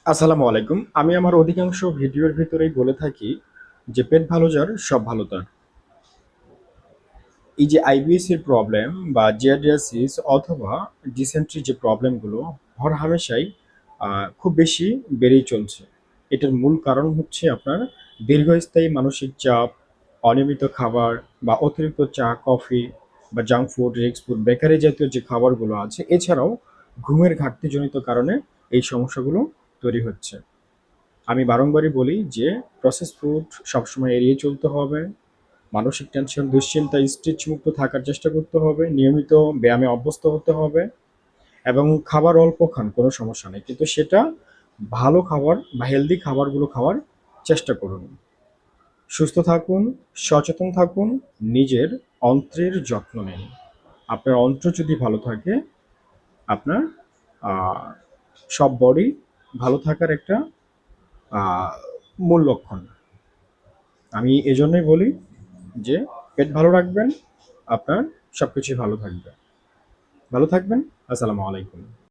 আসসালামু আলাইকুম। আমি আমার অধিকাংশ ভিডিওর ভিতরেই বলে থাকি যে পেট ভালো যার সব ভালো তার। এই যে আইবিএস এর প্রবলেম বা জিয়ারডিয়াসিস অথবা ডিসেন্ট্রি যে প্রবলেমগুলো হরহামেশাই খুব বেশি বেড়েই চলছে। এটার মূল কারণ হচ্ছে আপনার দীর্ঘস্থায়ী মানসিক চাপ, অনিয়মিত খাবার বা অতিরিক্ত চা, কফি বা junk food, risk food, bakery জাতীয় যে খাবারগুলো আছে, এছাড়াও ঘুমের ঘাটতিজনিত কারণে এই সমস্যাগুলো তৈরি হচ্ছে। আমি বারংবারই বলি যে প্রসেস ফুড সবসময় এড়িয়ে চলতে হবে। মানসিক টেনশন, দুশ্চিন্তা, স্ট্রেস মুক্ত থাকার চেষ্টা করতে হবে। নিয়মিত ব্যায়ামে অভ্যস্ত হতে হবে এবং খাবার অল্প খান, কোনো সমস্যা নেই। কিন্তু সেটা ভালো খাবার বা হেলদি খাবারগুলো খাওয়ার চেষ্টা করুন। সুস্থ থাকুন, সচেতন থাকুন, নিজের অন্ত্রের যত্ন নিন। আপনার অন্ত্র যদি ভালো থাকে, আপনার আ সব বডি ভালো থাকার একটা আ মূল লক্ষণ। আমি এজন্যই বলি যে পেট ভালো রাখবেন, আপনার সবকিছুই ভালো থাকবে। ভালো থাকবেন। আসসালামু আলাইকুম।